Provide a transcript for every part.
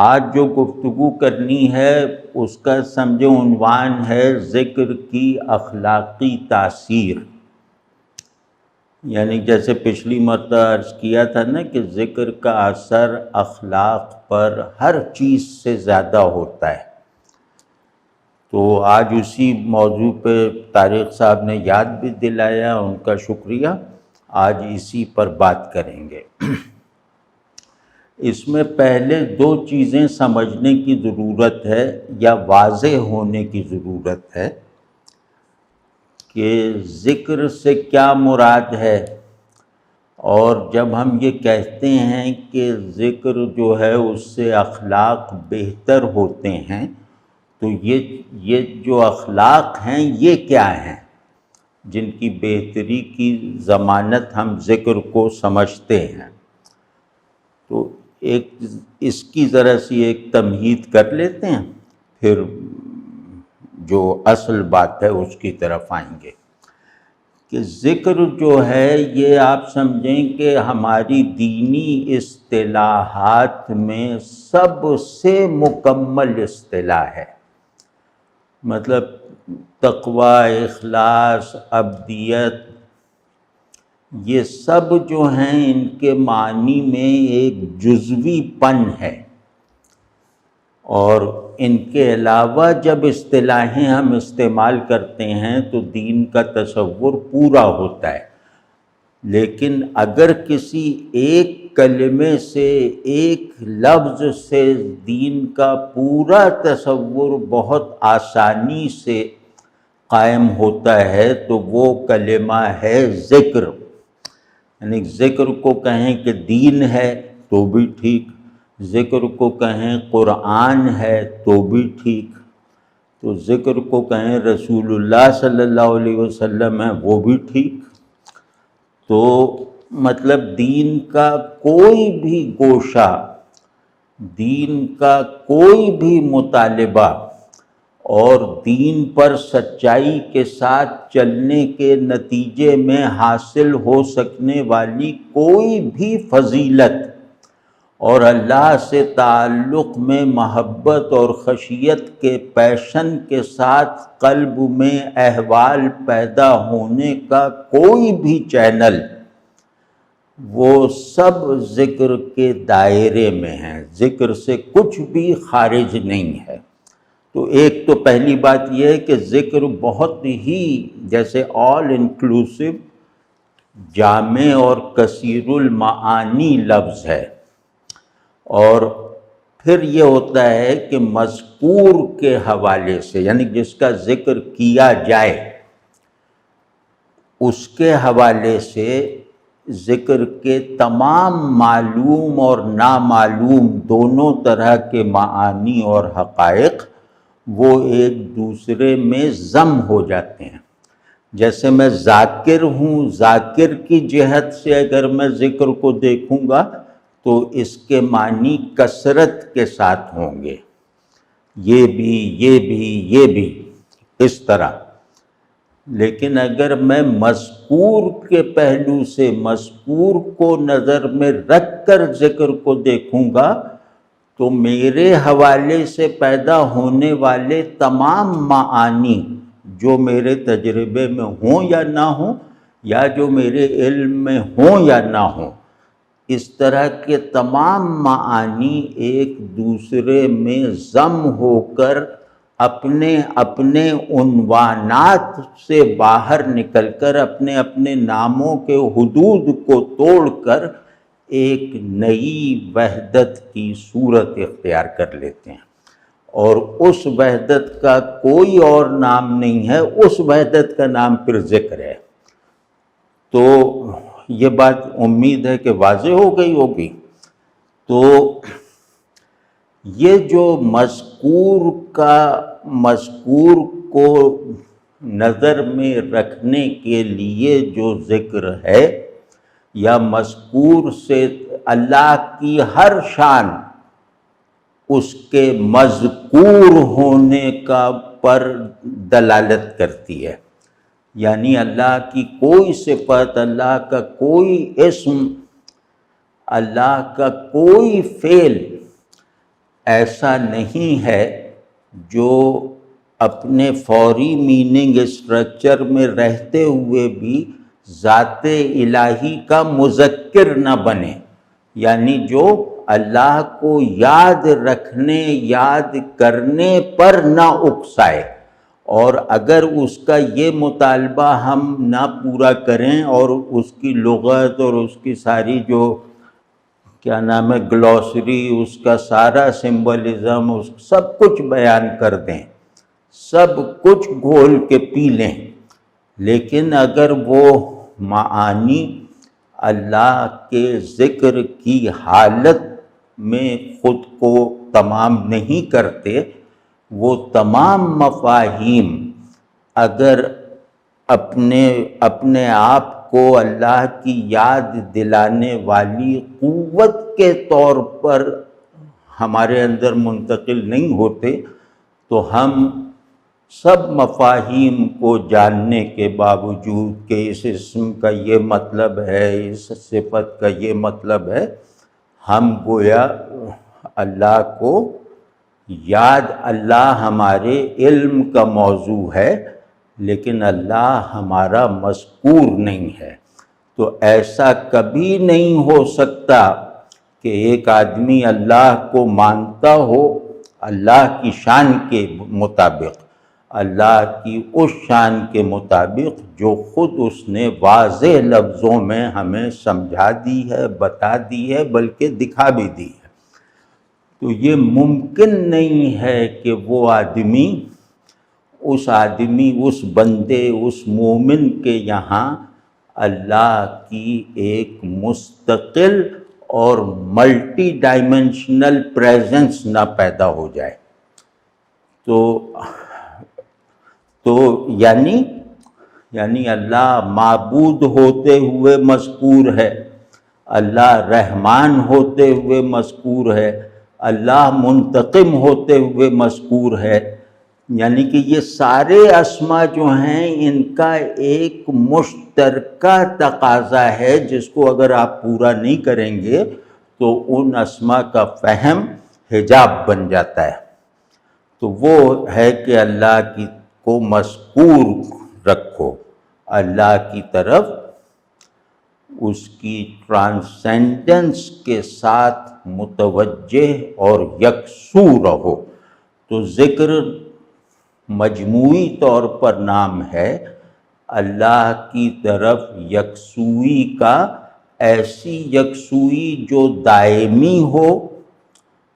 آج جو گفتگو کرنی ہے اس کا سمجھے عنوان ہے ذکر کی اخلاقی تاثیر. یعنی جیسے پچھلی مرتبہ عرض کیا تھا نا کہ ذکر کا اثر اخلاق پر ہر چیز سے زیادہ ہوتا ہے. تو آج اسی موضوع پہ طارق صاحب نے یاد بھی دلایا، ان کا شکریہ. آج اسی پر بات کریں گے. اس میں پہلے دو چیزیں سمجھنے کی ضرورت ہے یا واضح ہونے کی ضرورت ہے کہ ذکر سے کیا مراد ہے. اور جب ہم یہ کہتے ہیں کہ ذکر جو ہے اس سے اخلاق بہتر ہوتے ہیں تو یہ جو اخلاق ہیں یہ کیا ہیں جن کی بہتری کی ضمانت ہم ذکر کو سمجھتے ہیں. تو اس کی ذرا سی ایک تمہید کر لیتے ہیں، پھر جو اصل بات ہے اس کی طرف آئیں گے. کہ ذکر جو ہے یہ آپ سمجھیں کہ ہماری دینی اصطلاحات میں سب سے مکمل اصطلاح ہے. مطلب تقوی، اخلاص، عبدیت، یہ سب جو ہیں ان کے معنی میں ایک جزوی پن ہے. اور ان کے علاوہ جب اصطلاحیں ہم استعمال کرتے ہیں تو دین کا تصور پورا ہوتا ہے. لیکن اگر کسی ایک کلمے سے، ایک لفظ سے دین کا پورا تصور بہت آسانی سے قائم ہوتا ہے تو وہ کلمہ ہے ذکر. یعنی ذکر کو کہیں کہ دین ہے تو بھی ٹھیک، ذکر کو کہیں قرآن ہے تو بھی ٹھیک، تو ذکر کو کہیں رسول اللہ صلی اللہ علیہ وسلم ہے وہ بھی ٹھیک. تو مطلب دین کا کوئی بھی گوشہ، دین کا کوئی بھی مطالبہ اور دین پر سچائی کے ساتھ چلنے کے نتیجے میں حاصل ہو سکنے والی کوئی بھی فضیلت اور اللہ سے تعلق میں محبت اور خشیت کے پیشن کے ساتھ قلب میں احوال پیدا ہونے کا کوئی بھی چینل، وہ سب ذکر کے دائرے میں ہیں، ذکر سے کچھ بھی خارج نہیں ہے. تو ایک تو پہلی بات یہ ہے کہ ذکر بہت ہی جیسے آل انکلوسیو، جامع اور کثیر المعانی لفظ ہے. اور پھر یہ ہوتا ہے کہ مذکور کے حوالے سے، یعنی جس کا ذکر کیا جائے اس کے حوالے سے ذکر کے تمام معلوم اور نامعلوم دونوں طرح کے معانی اور حقائق وہ ایک دوسرے میں ضم ہو جاتے ہیں. جیسے میں ذاکر ہوں، ذاکر کی جہت سے اگر میں ذکر کو دیکھوں گا تو اس کے معنی کثرت کے ساتھ ہوں گے، یہ بھی یہ بھی یہ بھی اس طرح. لیکن اگر میں مذکور کے پہلو سے مذکور کو نظر میں رکھ کر ذکر کو دیکھوں گا تو میرے حوالے سے پیدا ہونے والے تمام معانی جو میرے تجربے میں ہوں یا نہ ہوں، یا جو میرے علم میں ہوں یا نہ ہوں، اس طرح کے تمام معانی ایک دوسرے میں ضم ہو کر اپنے اپنے عنوانات سے باہر نکل کر اپنے اپنے ناموں کے حدود کو توڑ کر ایک نئی وحدت کی صورت اختیار کر لیتے ہیں. اور اس وحدت کا کوئی اور نام نہیں ہے، اس وحدت کا نام پھر ذکر ہے. تو یہ بات امید ہے کہ واضح ہو گئی ہوگی. تو یہ جو مذکور کو نظر میں رکھنے کے لیے جو ذکر ہے، یا مذکور سے اللہ کی ہر شان اس کے مذکور ہونے کا پر دلالت کرتی ہے. یعنی اللہ کی کوئی صفت، اللہ کا کوئی اسم، اللہ کا کوئی فعل ایسا نہیں ہے جو اپنے فوری میننگ اسٹرکچر میں رہتے ہوئے بھی ذات الہی کا مذکر نہ بنے، یعنی جو اللہ کو یاد رکھنے، یاد کرنے پر نہ اکسائے، اور اگر اس کا یہ مطالبہ ہم نہ پورا کریں اور اس کی لغت اور اس کی ساری جو کیا نام ہے گلوسری، اس کا سارا سمبلزم، اس سب کچھ بیان کر دیں، سب کچھ گھول کے پی لیں، لیکن اگر وہ معانی اللہ کے ذکر کی حالت میں خود کو تمام نہیں کرتے، وہ تمام مفاہیم اگر اپنے آپ کو اللہ کی یاد دلانے والی قوت کے طور پر ہمارے اندر منتقل نہیں ہوتے، تو ہم سب مفاہیم کو جاننے کے باوجود کہ اس اسم کا یہ مطلب ہے، اس صفت کا یہ مطلب ہے، ہم گویا اللہ کو یاد، اللہ ہمارے علم کا موضوع ہے لیکن اللہ ہمارا مذکور نہیں ہے۔ تو ایسا کبھی نہیں ہو سکتا کہ ایک آدمی اللہ کو مانتا ہو اللہ کی شان کے مطابق، اللہ کی اس شان کے مطابق جو خود اس نے واضح لفظوں میں ہمیں سمجھا دی ہے، بتا دی ہے، بلکہ دکھا بھی دی ہے۔ تو یہ ممکن نہیں ہے کہ وہ آدمی، اس بندے، اس مومن کے یہاں اللہ کی ایک مستقل اور ملٹی ڈائمنشنل پریزنس نہ پیدا ہو جائے۔ تو یعنی اللہ معبود ہوتے ہوئے مذکور ہے، اللہ رحمان ہوتے ہوئے مذکور ہے، اللہ منتقم ہوتے ہوئے مذکور ہے، یعنی کہ یہ سارے اسما جو ہیں ان کا ایک مشترکہ تقاضا ہے جس کو اگر آپ پورا نہیں کریں گے تو ان اسما کا فہم حجاب بن جاتا ہے۔ تو وہ ہے کہ اللہ کو مذکور رکھو، اللہ کی طرف اس کی ٹرانسینڈنس کے ساتھ متوجہ اور یکسو رہو۔ تو ذکر مجموعی طور پر نام ہے اللہ کی طرف یکسوئی کا، ایسی یکسوئی جو دائمی ہو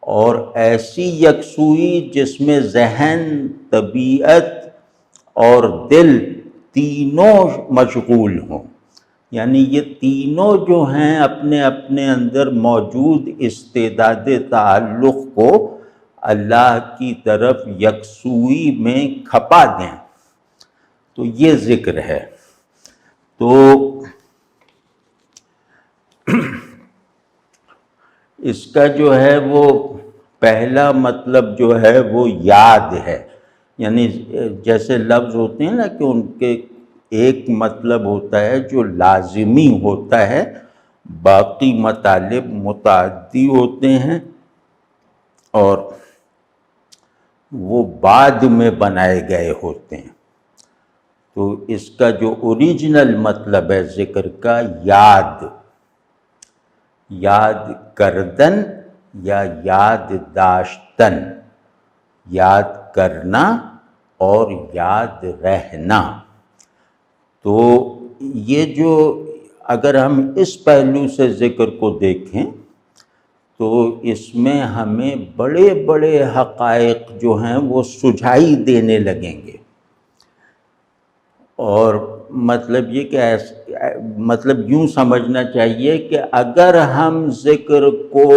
اور ایسی یکسوئی جس میں ذہن، طبیعت اور دل تینوں مشغول ہوں، یعنی یہ تینوں جو ہیں اپنے اپنے اندر موجود استعداد تعلق کو اللہ کی طرف یکسوئی میں کھپا دیں، تو یہ ذکر ہے۔ تو اس کا جو ہے وہ پہلا مطلب جو ہے وہ یاد ہے، یعنی جیسے لفظ ہوتے ہیں نا کہ ان کے ایک مطلب ہوتا ہے جو لازمی ہوتا ہے، باقی مطالب متعدی ہوتے ہیں اور وہ بعد میں بنائے گئے ہوتے ہیں۔ تو اس کا جو اوریجنل مطلب ہے ذکر کا، یاد کردن یا یاد داشتن، یاد کرنا اور یاد رہنا۔ تو یہ جو اگر ہم اس پہلو سے ذکر کو دیکھیں تو اس میں ہمیں بڑے بڑے حقائق جو ہیں وہ سجھائی دینے لگیں گے، اور مطلب یہ کہ مطلب یوں سمجھنا چاہیے کہ اگر ہم ذکر کو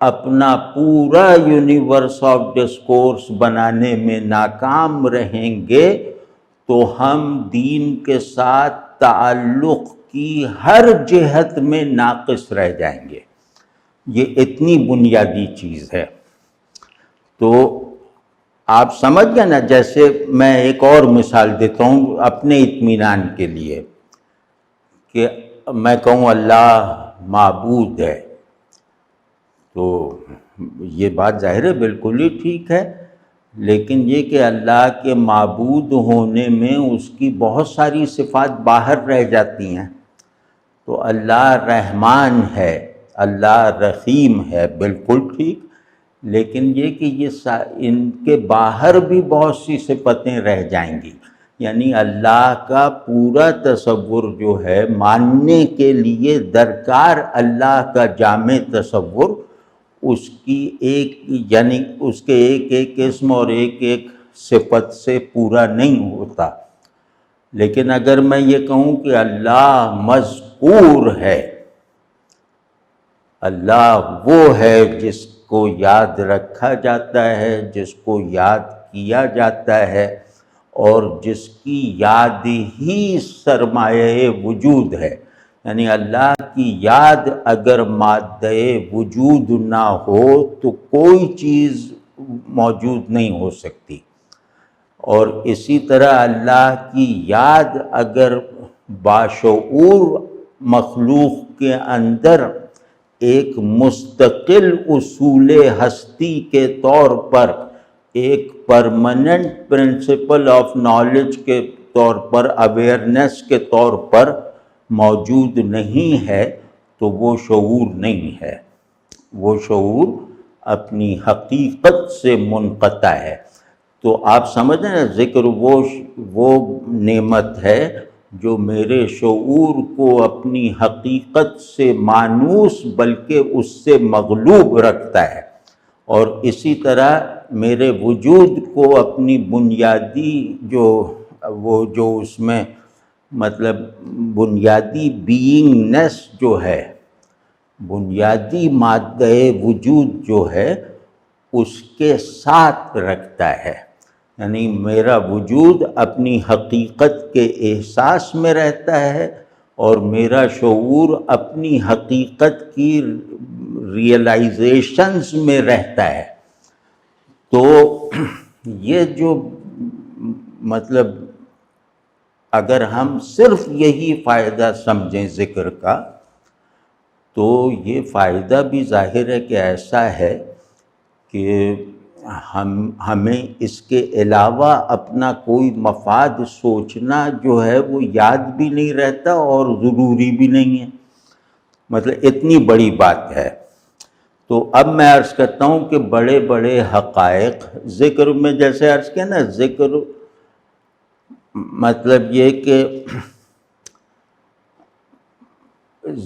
اپنا پورا یونیورس آف ڈسکورس بنانے میں ناکام رہیں گے تو ہم دین کے ساتھ تعلق کی ہر جہت میں ناقص رہ جائیں گے۔ یہ اتنی بنیادی چیز ہے۔ تو آپ سمجھ گئے نا، جیسے میں ایک اور مثال دیتا ہوں اپنے اطمینان کے لیے، کہ میں کہوں اللہ معبود ہے، تو یہ بات ظاہر ہے بالکل ہی ٹھیک ہے، لیکن یہ کہ اللہ کے معبود ہونے میں اس کی بہت ساری صفات باہر رہ جاتی ہیں۔ تو اللہ رحمان ہے، اللہ رحیم ہے، بالکل ٹھیک، لیکن یہ کہ ان کے باہر بھی بہت سی صفتیں رہ جائیں گی، یعنی اللہ کا پورا تصور جو ہے ماننے کے لیے درکار اللہ کا جامع تصور، اس کی یعنی اس کے ایک اسم اور ایک صفت سے پورا نہیں ہوتا۔ لیکن اگر میں یہ کہوں کہ اللہ مذکور ہے، اللہ وہ ہے جس کو یاد رکھا جاتا ہے، جس کو یاد کیا جاتا ہے، اور جس کی یاد ہی سرمایہ وجود ہے، یعنی اللہ کی یاد اگر مادہ وجود نہ ہو تو کوئی چیز موجود نہیں ہو سکتی، اور اسی طرح اللہ کی یاد اگر باشعور مخلوق کے اندر ایک مستقل اصول ہستی کے طور پر، ایک پرماننٹ پرنسپل آف نالج کے طور پر، اویئرنیس کے طور پر موجود نہیں ہے تو وہ شعور نہیں ہے، وہ شعور اپنی حقیقت سے منقطع ہے۔ تو آپ سمجھیں نا، ذکر وہ نعمت ہے جو میرے شعور کو اپنی حقیقت سے مانوس بلکہ اس سے مغلوب رکھتا ہے، اور اسی طرح میرے وجود کو اپنی بنیادی جو اس میں مطلب بنیادی بینگنس جو ہے، بنیادی مادہ وجود جو ہے اس کے ساتھ رکھتا ہے، یعنی میرا وجود اپنی حقیقت کے احساس میں رہتا ہے، اور میرا شعور اپنی حقیقت کی ریئلائزیشنز میں رہتا ہے۔ تو یہ جو مطلب اگر ہم صرف یہی فائدہ سمجھیں ذکر کا، تو یہ فائدہ بھی ظاہر ہے کہ ایسا ہے کہ ہمیں اس کے علاوہ اپنا کوئی مفاد سوچنا جو ہے وہ یاد بھی نہیں رہتا اور ضروری بھی نہیں ہے، مطلب اتنی بڑی بات ہے۔ تو اب میں عرض کرتا ہوں کہ بڑے بڑے حقائق ذکر میں، جیسے عرض کیا نا، ذکر مطلب یہ کہ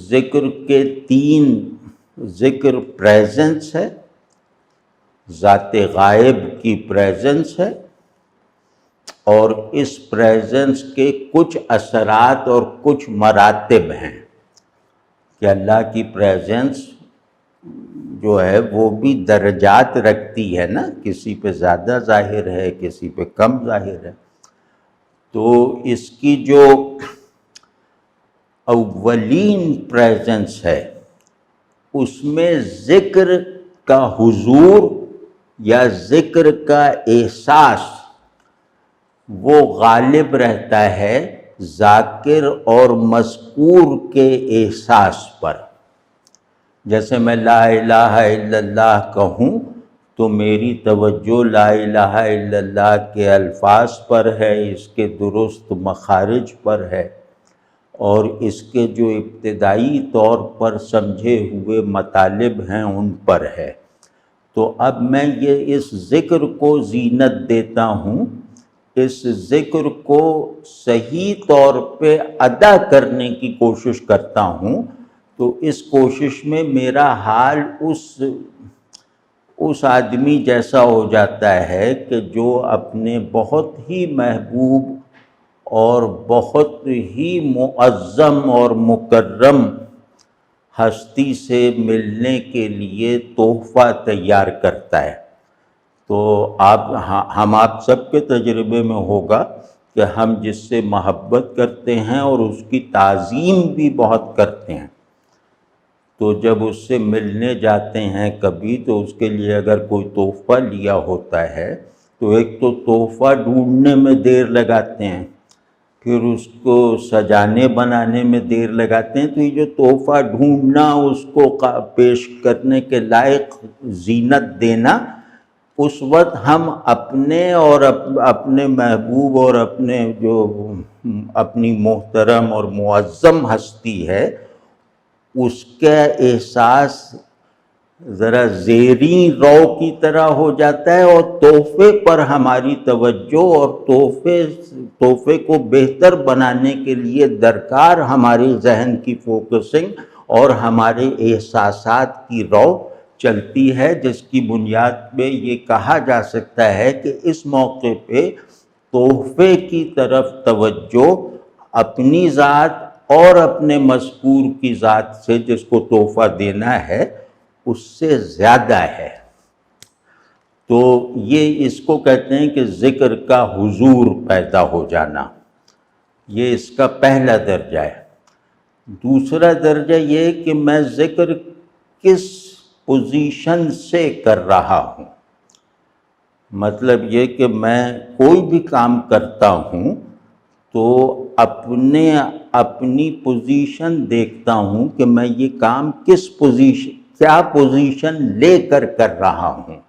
ذکر کے تین، ذکر پریزنس ہے، ذات غائب کی پریزنس ہے، اور اس پریزنس کے کچھ اثرات اور کچھ مراتب ہیں کہ اللہ کی پریزنس جو ہے وہ بھی درجات رکھتی ہے نا، کسی پہ زیادہ ظاہر ہے، کسی پہ کم ظاہر ہے۔ تو اس کی جو اولین پریزنس ہے اس میں ذکر کا حضور یا ذکر کا احساس وہ غالب رہتا ہے ذاکر اور مذکور کے احساس پر۔ جیسے میں لا الہ الا اللہ کہوں تو میری توجہ لا الہ الا اللہ کے الفاظ پر ہے، اس کے درست مخارج پر ہے، اور اس کے جو ابتدائی طور پر سمجھے ہوئے مطالب ہیں ان پر ہے۔ تو اب میں اس ذکر کو زینت دیتا ہوں، اس ذکر کو صحیح طور پہ ادا کرنے کی کوشش کرتا ہوں، تو اس کوشش میں میرا حال اس آدمی جیسا ہو جاتا ہے کہ جو اپنے بہت ہی محبوب اور بہت ہی معظم اور مکرم ہستی سے ملنے کے لیے تحفہ تیار کرتا ہے۔ تو ہم آپ سب کے تجربے میں ہوگا کہ ہم جس سے محبت کرتے ہیں اور اس کی تعظیم بھی بہت کرتے ہیں، تو جب اس سے ملنے جاتے ہیں کبھی، تو اس کے لیے اگر کوئی تحفہ لیا ہوتا ہے تو ایک تو تحفہ ڈھونڈنے میں دیر لگاتے ہیں پھر اس کو سجانے بنانے میں دیر لگاتے ہیں، تو یہ جو تحفہ ڈھونڈنا، اس کو پیش کرنے کے لائق زینت دینا، اس وقت ہم اپنے اور اپنے محبوب اور اپنے جو اپنی محترم اور معظم ہستی ہے اس کا احساس ذرا زیریں رو کی طرح ہو جاتا ہے، اور تحفے پر ہماری توجہ اور تحفے کو بہتر بنانے کے لیے درکار ہماری ذہن کی فوکسنگ اور ہمارے احساسات کی رو چلتی ہے، جس کی بنیاد پہ یہ کہا جا سکتا ہے کہ اس موقع پہ تحفے کی طرف توجہ اپنی ذات اور اپنے مذکور کی ذات سے، جس کو تحفہ دینا ہے، اس سے زیادہ ہے۔ تو یہ اس کو کہتے ہیں کہ ذکر کا حضور پیدا ہو جانا، یہ اس کا پہلا درجہ ہے۔ دوسرا درجہ یہ کہ میں ذکر کس پوزیشن سے کر رہا ہوں، مطلب یہ کہ میں کوئی بھی کام کرتا ہوں تو اپنی پوزیشن دیکھتا ہوں کہ میں یہ کام کیا پوزیشن لے کر رہا ہوں۔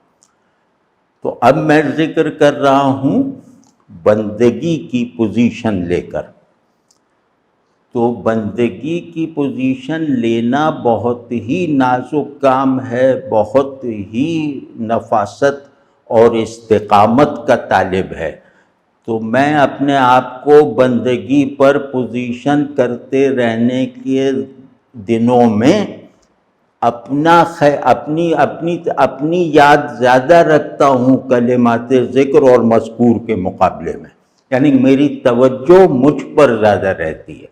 تو اب میں ذکر کر رہا ہوں بندگی کی پوزیشن لے کر، تو بندگی کی پوزیشن لینا بہت ہی نازک کام ہے، بہت ہی نفاست اور استقامت کا طالب ہے۔ تو میں اپنے آپ کو بندگی پر پوزیشن کرتے رہنے کے دنوں میں اپنی یاد زیادہ رکھتا ہوں کلمات ذکر اور مذکور کے مقابلے میں، یعنی میری توجہ مجھ پر زیادہ رہتی ہے۔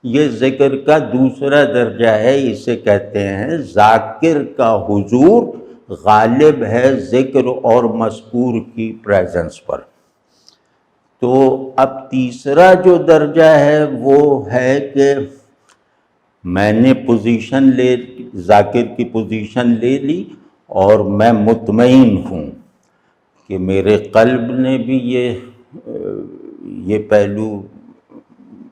یہ ذکر کا دوسرا درجہ ہے، اسے کہتے ہیں ذاکر کا حضور غالب ہے ذکر اور مذکور کی پریزنس پر۔ تو اب تیسرا جو درجہ ہے وہ ہے کہ میں نے ذاکر کی پوزیشن لے لی، اور میں مطمئن ہوں کہ میرے قلب نے بھی یہ پہلو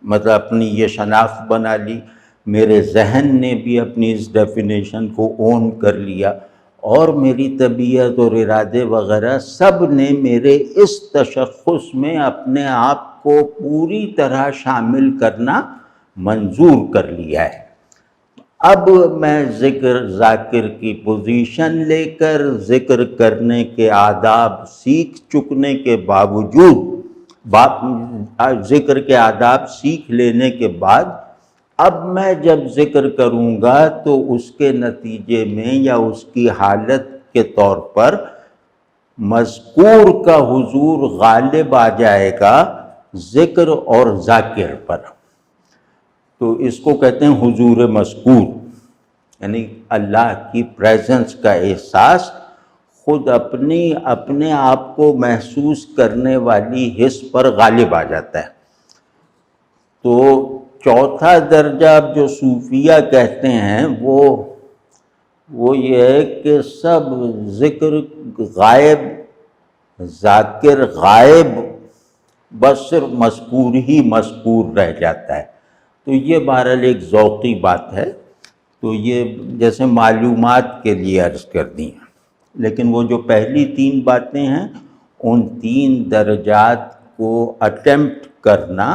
مطلب اپنی یہ شناخت بنا لی، میرے ذہن نے بھی اپنی اس ڈیفینیشن کو اون کر لیا، اور میری طبیعت اور ارادے وغیرہ سب نے میرے اس تشخص میں اپنے آپ کو پوری طرح شامل کرنا منظور کر لیا ہے۔ اب میں ذاکر کی پوزیشن لے کر ذکر کرنے کے آداب سیکھ چکنے کے باوجود، ذکر کے آداب سیکھ لینے کے بعد، اب میں جب ذکر کروں گا تو اس کے نتیجے میں یا اس کی حالت کے طور پر مذکور کا حضور غالب آ جائے گا ذکر اور ذاکر پر۔ تو اس کو کہتے ہیں حضور مذکور، یعنی اللہ کی پریزنس کا احساس خود اپنے آپ کو محسوس کرنے والی حس پر غالب آ جاتا ہے۔ تو چوتھا درجہ اب جو صوفیہ کہتے ہیں وہ یہ ہے کہ سب ذکر غائب، ذاکر غائب، بس صرف مذکور ہی مذکور رہ جاتا ہے۔ تو یہ بہرحال ایک ذوقی بات ہے، تو یہ جیسے معلومات کے لیے عرض کر دی ہیں، لیکن وہ جو پہلی 3 باتیں ہیں ان 3 درجات کو اٹیمپٹ کرنا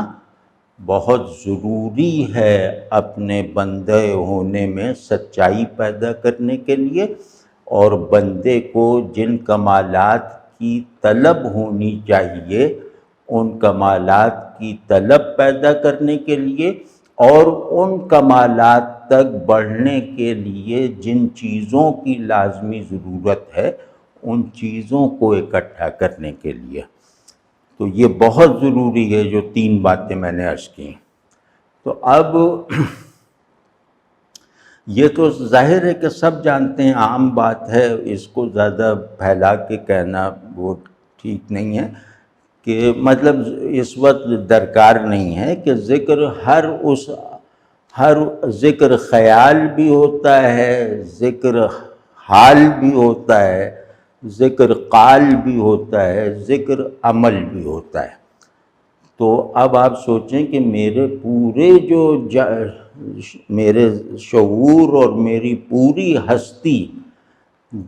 بہت ضروری ہے اپنے بندے ہونے میں سچائی پیدا کرنے کے لیے، اور بندے کو جن کمالات کی طلب ہونی چاہیے ان کمالات کی طلب پیدا کرنے کے لیے، اور ان کمالات تک بڑھنے کے لیے جن چیزوں کی لازمی ضرورت ہے ان چیزوں کو اکٹھا کرنے کے لیے۔ تو یہ بہت ضروری ہے جو 3 باتیں میں نے عرض کی۔ تو اب یہ تو ظاہر ہے کہ سب جانتے ہیں، عام بات ہے، اس کو زیادہ پھیلا کے کہنا وہ ٹھیک نہیں ہے، کہ مطلب اس وقت درکار نہیں ہے کہ ہر ذکر خیال بھی ہوتا ہے، ذکر حال بھی ہوتا ہے، ذکر قال بھی ہوتا ہے، ذکر عمل بھی ہوتا ہے۔ تو اب آپ سوچیں کہ میرے پورے میرے شعور اور میری پوری ہستی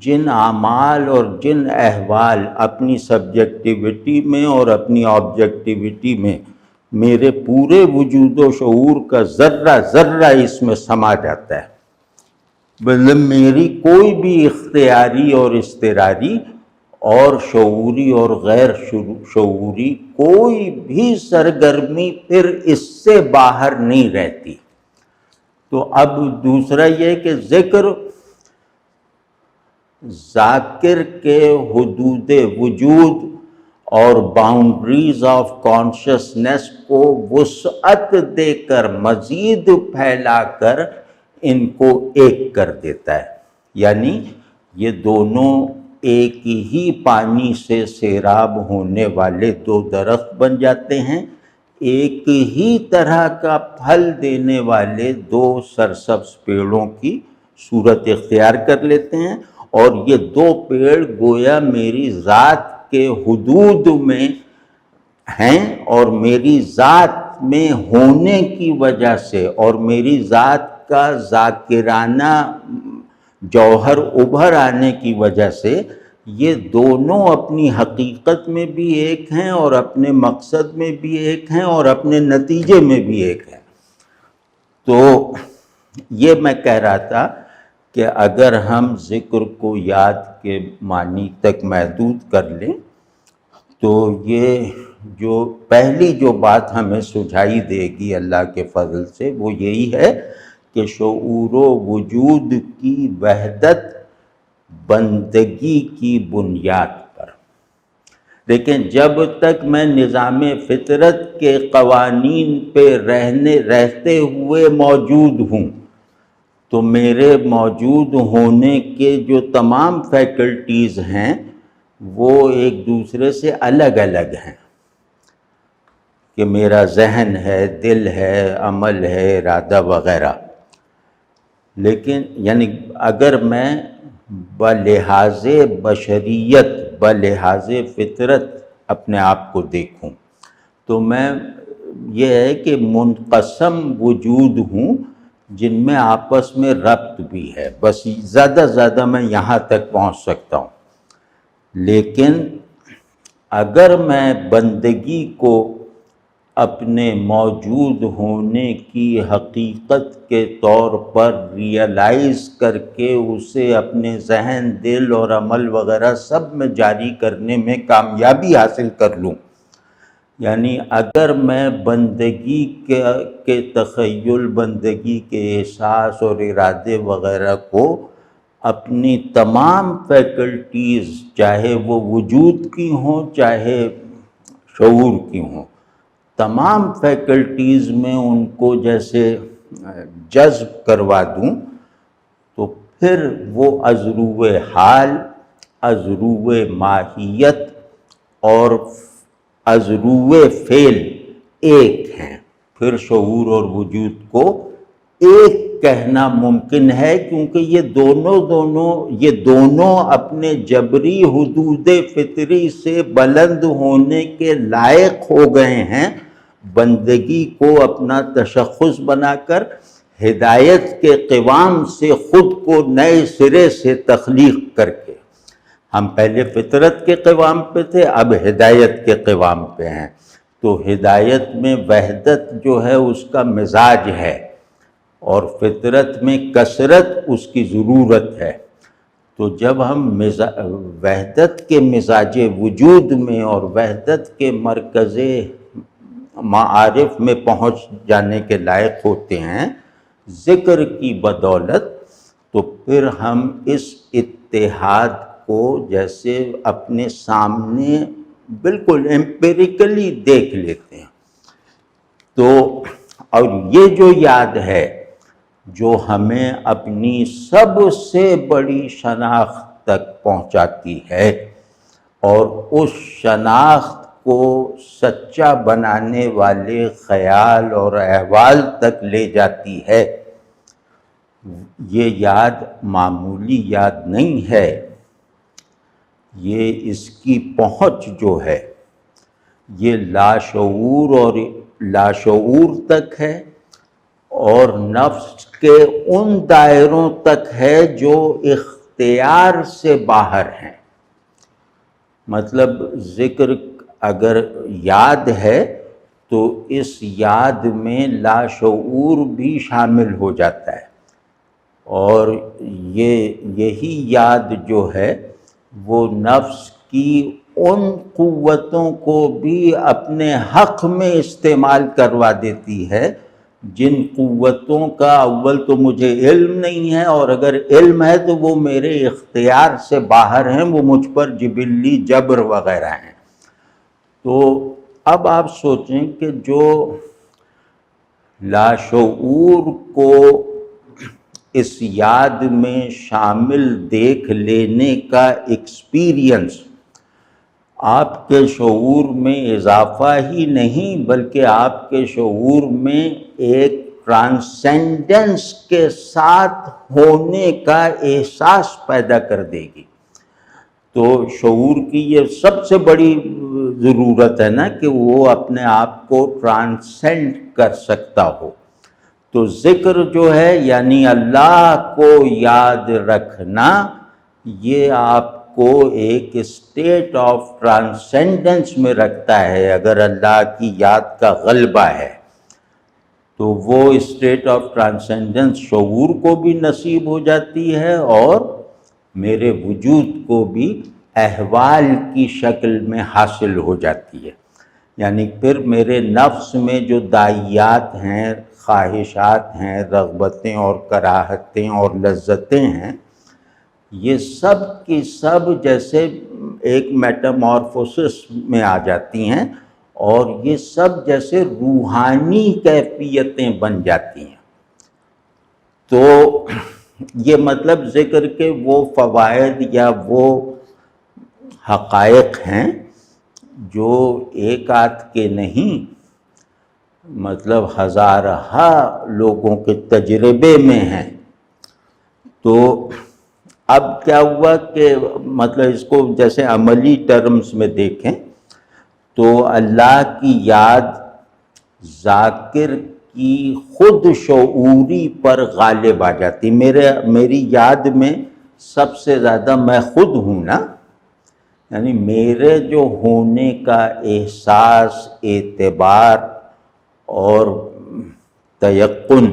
جن اعمال اور جن احوال اپنی سبجیکٹیوٹی میں اور اپنی آبجیکٹیوٹی میں میرے پورے وجود و شعور کا ذرہ ذرہ اس میں سما جاتا ہے، مطلب میری کوئی بھی اختیاری اور اضطراری اور شعوری اور غیر شعوری کوئی بھی سرگرمی پھر اس سے باہر نہیں رہتی۔ تو اب دوسرا یہ کہ ذکر ذاکر کے حدود وجود اور باؤنڈریز آف کانشسنس کو وسعت دے کر مزید پھیلا کر ان کو ایک کر دیتا ہے، یعنی یہ دونوں ایک ہی پانی سے سیراب ہونے والے دو درخت بن جاتے ہیں، ایک ہی طرح کا پھل دینے والے دو سرسبز پیڑوں کی صورت اختیار کر لیتے ہیں، اور یہ دو پیڑ گویا میری ذات کے حدود میں ہیں، اور میری ذات میں ہونے کی وجہ سے اور میری ذات کا ذاکرانہ جوہر ابھر آنے کی وجہ سے یہ دونوں اپنی حقیقت میں بھی ایک ہیں اور اپنے مقصد میں بھی ایک ہیں اور اپنے نتیجے میں بھی ایک ہیں۔ تو یہ میں کہہ رہا تھا کہ اگر ہم ذکر کو یاد کے معنی تک محدود کر لیں تو یہ جو پہلی جو بات ہمیں سجھائی دے گی اللہ کے فضل سے وہ یہی ہے کہ شعور و وجود کی وحدت بندگی کی بنیاد پر۔ لیکن جب تک میں نظام فطرت کے قوانین پہ رہتے ہوئے موجود ہوں تو میرے موجود ہونے کے جو تمام فیکلٹیز ہیں وہ ایک دوسرے سے الگ الگ ہیں، کہ میرا ذہن ہے، دل ہے، عمل ہے، ارادہ وغیرہ۔ لیکن یعنی اگر میں بلحاظ بشریت بلحاظ فطرت اپنے آپ کو دیکھوں تو میں یہ ہے کہ منقسم وجود ہوں جن میں آپس میں ربط بھی ہے، بس زیادہ زیادہ میں یہاں تک پہنچ سکتا ہوں۔ لیکن اگر میں بندگی کو اپنے موجود ہونے کی حقیقت کے طور پر ریئلائز کر کے اسے اپنے ذہن، دل اور عمل وغیرہ سب میں جاری کرنے میں کامیابی حاصل کر لوں، یعنی اگر میں بندگی کے تخیل، بندگی کے احساس اور ارادے وغیرہ کو اپنی تمام فیکلٹیز چاہے وہ وجود کی ہوں چاہے شعور کی ہوں، تمام فیکلٹیز میں ان کو جیسے جذب کروا دوں تو پھر وہ ازرو حال، ازرو ماہیت اور ازرو فعل ایک ہیں۔ پھر شعور اور وجود کو ایک کہنا ممکن ہے، کیونکہ یہ دونوں اپنے جبری حدود فطری سے بلند ہونے کے لائق ہو گئے ہیں، بندگی کو اپنا تشخص بنا کر ہدایت کے قوام سے خود کو نئے سرے سے تخلیق کر کے۔ ہم پہلے فطرت کے قوام پہ تھے، اب ہدایت کے قوام پہ ہیں، تو ہدایت میں وحدت جو ہے اس کا مزاج ہے اور فطرت میں کثرت اس کی ضرورت ہے۔ تو جب ہم وحدت کے مزاج وجود میں اور وحدت کے مرکز معارف میں پہنچ جانے کے لائق ہوتے ہیں ذکر کی بدولت، تو پھر ہم اس اتحاد کو جیسے اپنے سامنے بالکل ایمپیریکلی دیکھ لیتے ہیں۔ تو اور یہ جو یاد ہے جو ہمیں اپنی سب سے بڑی شناخت تک پہنچاتی ہے اور اس شناخت کو سچا بنانے والے خیال اور احوال تک لے جاتی ہے، یہ یاد معمولی یاد نہیں ہے، یہ اس کی پہنچ جو ہے یہ لاشعور اور لاشعور تک ہے، اور نفس کے ان دائروں تک ہے جو اختیار سے باہر ہیں۔ مطلب ذکر اگر یاد ہے تو اس یاد میں لاشعور بھی شامل ہو جاتا ہے، اور یہی یاد جو ہے وہ نفس کی ان قوتوں کو بھی اپنے حق میں استعمال کروا دیتی ہے جن قوتوں کا اول تو مجھے علم نہیں ہے، اور اگر علم ہے تو وہ میرے اختیار سے باہر ہیں، وہ مجھ پر جبلی جبر وغیرہ ہیں۔ تو اب آپ سوچیں کہ جو لاشعور کو اس یاد میں شامل دیکھ لینے کا ایکسپیرینس آپ کے شعور میں اضافہ ہی نہیں بلکہ آپ کے شعور میں ایک ٹرانسینڈنس کے ساتھ ہونے کا احساس پیدا کر دے گی۔ تو شعور کی یہ سب سے بڑی ضرورت ہے نا کہ وہ اپنے آپ کو ٹرانسینڈ کر سکتا ہو۔ تو ذکر جو ہے یعنی اللہ کو یاد رکھنا، یہ آپ کو ایک اسٹیٹ آف ٹرانسینڈنس میں رکھتا ہے۔ اگر اللہ کی یاد کا غلبہ ہے تو وہ اسٹیٹ آف ٹرانسینڈنس شعور کو بھی نصیب ہو جاتی ہے، اور میرے وجود کو بھی احوال کی شکل میں حاصل ہو جاتی ہے۔ یعنی پھر میرے نفس میں جو داعیات ہیں، خواہشات ہیں، رغبتیں اور کراہتیں اور لذتیں ہیں، یہ سب کی سب جیسے ایک میٹامورفوسس میں آ جاتی ہیں، اور یہ سب جیسے روحانی کیفیتیں بن جاتی ہیں۔ تو یہ مطلب ذکر کے وہ فوائد یا وہ حقائق ہیں جو ایک آدھ کے نہیں، مطلب ہزارہا لوگوں کے تجربے میں ہیں۔ تو اب کیا ہوا کہ مطلب اس کو جیسے عملی ٹرمز میں دیکھیں تو اللہ کی یاد ذاکر کی خود شعوری پر غالب آ جاتی۔ میری یاد میں سب سے زیادہ میں خود ہوں نا، یعنی میرے جو ہونے کا احساس، اعتبار اور تیقن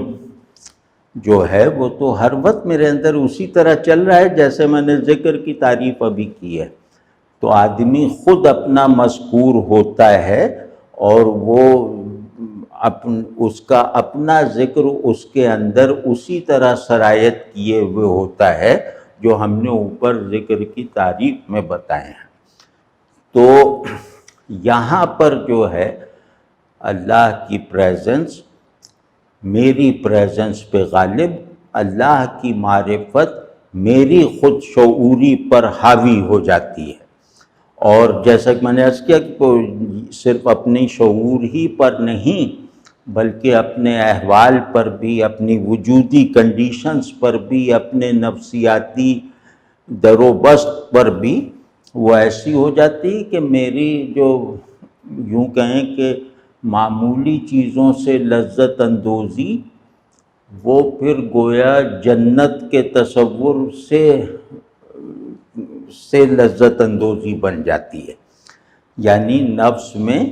جو ہے وہ تو ہر وقت میرے اندر اسی طرح چل رہا ہے جیسے میں نے ذکر کی تعریف ابھی کی ہے۔ تو آدمی خود اپنا مذکور ہوتا ہے، اور وہ اس کا اپنا ذکر اس کے اندر اسی طرح سرایت کیے ہوئے ہوتا ہے جو ہم نے اوپر ذکر کی تعریف میں بتائے ہیں۔ تو یہاں پر جو ہے اللہ کی پریزنس میری پریزنس پہ غالب، اللہ کی معرفت میری خود شعوری پر حاوی ہو جاتی ہے۔ اور جیسا کہ میں نے عرض کیا کہ صرف اپنی شعور ہی پر نہیں بلکہ اپنے احوال پر بھی، اپنی وجودی کنڈیشنز پر بھی، اپنے نفسیاتی در و بست پر بھی وہ ایسی ہو جاتی کہ میری جو یوں کہیں کہ معمولی چیزوں سے لذت اندوزی وہ پھر گویا جنت کے تصور سے لذت اندوزی بن جاتی ہے۔ یعنی نفس میں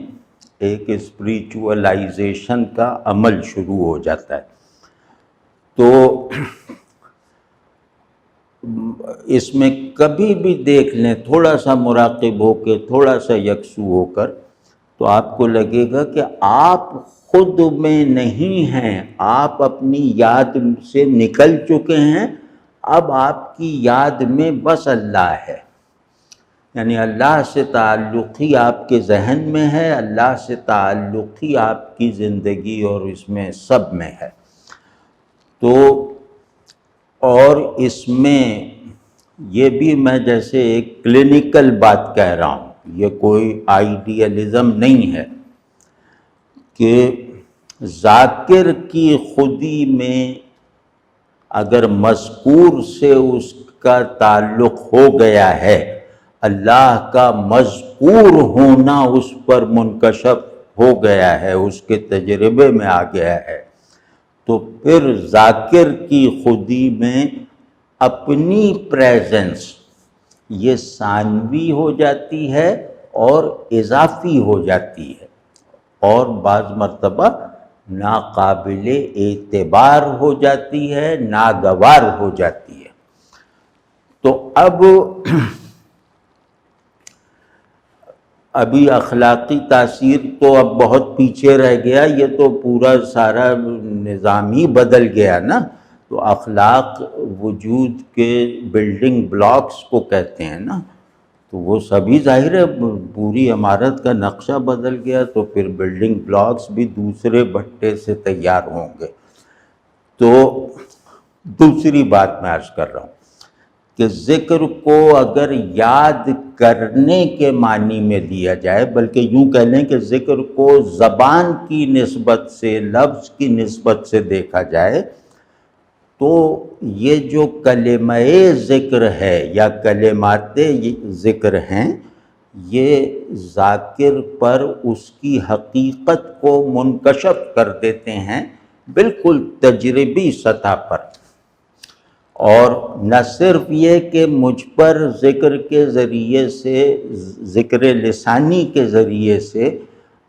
ایک اسپریچولائزیشن کا عمل شروع ہو جاتا ہے۔ تو اس میں کبھی بھی دیکھ لیں، تھوڑا سا مراقب ہو کے، تھوڑا سا یکسو ہو کر، تو آپ کو لگے گا کہ آپ خود میں نہیں ہیں، آپ اپنی یاد سے نکل چکے ہیں، اب آپ کی یاد میں بس اللہ ہے۔ یعنی اللہ سے تعلق ہی آپ کے ذہن میں ہے، اللہ سے تعلق ہی آپ کی زندگی اور اس میں سب میں ہے۔ تو اور اس میں یہ بھی میں جیسے ایک کلینکل بات کہہ رہا ہوں، یہ کوئی آئیڈیالزم نہیں ہے کہ ذاکر کی خودی میں اگر مذکور سے اس کا تعلق ہو گیا ہے، اللہ کا مذکور ہونا اس پر منکشف ہو گیا ہے، اس کے تجربے میں آ گیا ہے، تو پھر ذاکر کی خودی میں اپنی پریزنس یہ ثانوی ہو جاتی ہے اور اضافی ہو جاتی ہے، اور بعض مرتبہ ناقابل اعتبار ہو جاتی ہے، ناگوار ہو جاتی ہے۔ تو ابھی اخلاقی تاثیر تو اب بہت پیچھے رہ گیا، یہ تو پورا سارا نظام ہی بدل گیا نا۔ تو اخلاق وجود کے بلڈنگ بلاکس کو کہتے ہیں نا، تو وہ سبھی ظاہر ہے، پوری عمارت کا نقشہ بدل گیا تو پھر بلڈنگ بلاکس بھی دوسرے بھٹے سے تیار ہوں گے۔ تو دوسری بات میں عرض کر رہا ہوں کہ ذکر کو اگر یاد کرنے کے معنی میں لیا جائے، بلکہ یوں کہہ لیں کہ ذکر کو زبان کی نسبت سے، لفظ کی نسبت سے دیکھا جائے، تو یہ جو کلمہ ذکر ہے یا کلمات ذکر ہیں، یہ ذاکر پر اس کی حقیقت کو منکشف کر دیتے ہیں بالکل تجربی سطح پر۔ اور نہ صرف یہ کہ مجھ پر ذکر کے ذریعے سے، ذکر لسانی کے ذریعے سے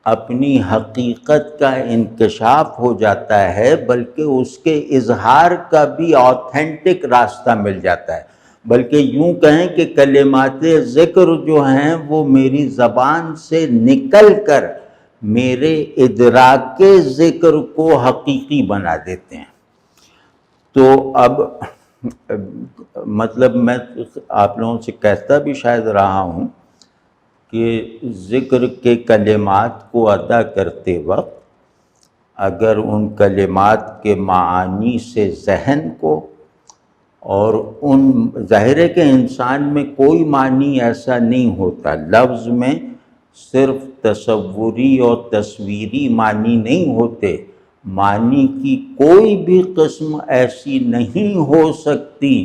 اپنی حقیقت کا انکشاف ہو جاتا ہے، بلکہ اس کے اظہار کا بھی آتھینٹک راستہ مل جاتا ہے۔ بلکہ یوں کہیں کہ کلمات ذکر جو ہیں وہ میری زبان سے نکل کر میرے ادراک ذکر کو حقیقی بنا دیتے ہیں۔ تو اب مطلب میں آپ لوگوں سے کہتا بھی شاید رہا ہوں کہ ذکر کے کلمات کو ادا کرتے وقت اگر ان کلمات کے معانی سے ذہن کو، اور ان ظاہر ہے کہ انسان میں کوئی معنی ایسا نہیں ہوتا، لفظ میں صرف تصوری اور تصویری معنی نہیں ہوتے، معنی کی کوئی بھی قسم ایسی نہیں ہو سکتی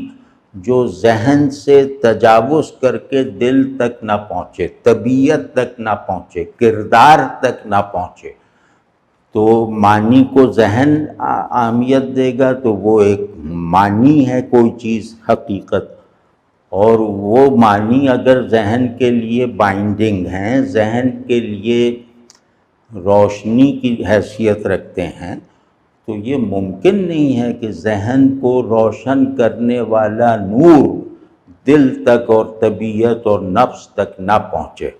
جو ذہن سے تجاوز کر کے دل تک نہ پہنچے، طبیعت تک نہ پہنچے، کردار تک نہ پہنچے۔ تو معنی کو ذہن اہمیت دے گا تو وہ ایک معنی ہے، کوئی چیز حقیقت، اور وہ معنی اگر ذہن کے لیے بائنڈنگ ہیں، ذہن کے لیے روشنی کی حیثیت رکھتے ہیں، تو یہ ممکن نہیں ہے کہ ذہن کو روشن کرنے والا نور دل تک اور طبیعت اور نفس تک نہ پہنچے۔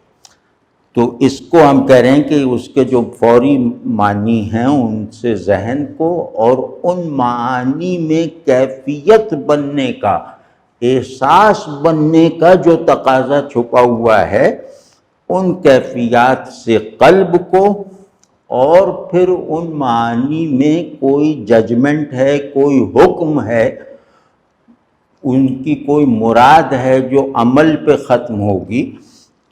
تو اس کو ہم کہہ رہے ہیں کہ اس کے جو فوری معنی ہیں ان سے ذہن کو، اور ان معانی میں کیفیت بننے کا، احساس بننے کا جو تقاضا چھپا ہوا ہے، ان کیفیات سے قلب کو، اور پھر ان معانی میں کوئی ججمنٹ ہے، کوئی حکم ہے، ان کی کوئی مراد ہے جو عمل پہ ختم ہوگی،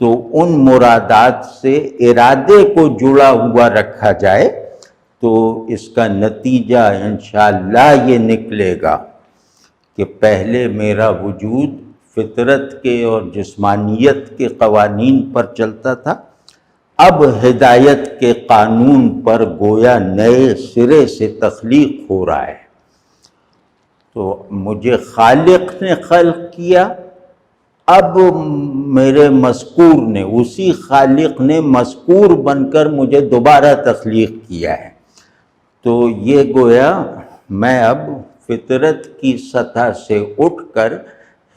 تو ان مرادات سے ارادے کو جڑا ہوا رکھا جائے تو اس کا نتیجہ انشاءاللہ یہ نکلے گا کہ پہلے میرا وجود فطرت کے اور جسمانیت کے قوانین پر چلتا تھا، اب ہدایت کے قانون پر گویا نئے سرے سے تخلیق ہو رہا ہے۔ تو مجھے خالق نے خلق کیا، اب میرے مذکور نے، اسی خالق نے مذکور بن کر مجھے دوبارہ تخلیق کیا ہے۔ تو یہ گویا میں اب فطرت کی سطح سے اٹھ کر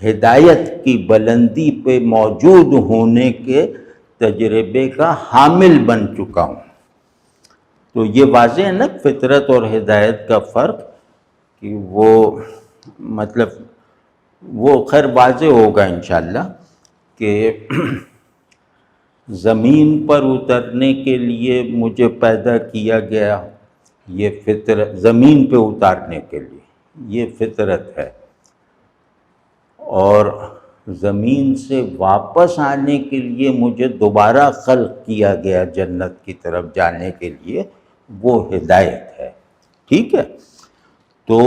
ہدایت کی بلندی پہ موجود ہونے کے تجربے کا حامل بن چکا ہوں۔ تو یہ واضح ہے نا فطرت اور ہدایت کا فرق، کہ وہ مطلب وہ خیر واضح ہوگا انشاءاللہ کہ زمین پر اترنے کے لیے مجھے پیدا کیا گیا، یہ فطرت، زمین پہ اتارنے کے لیے یہ فطرت ہے، اور زمین سے واپس آنے کے لیے مجھے دوبارہ خلق کیا گیا جنت کی طرف جانے کے لیے، وہ ہدایت ہے۔ ٹھیک ہے؟ تو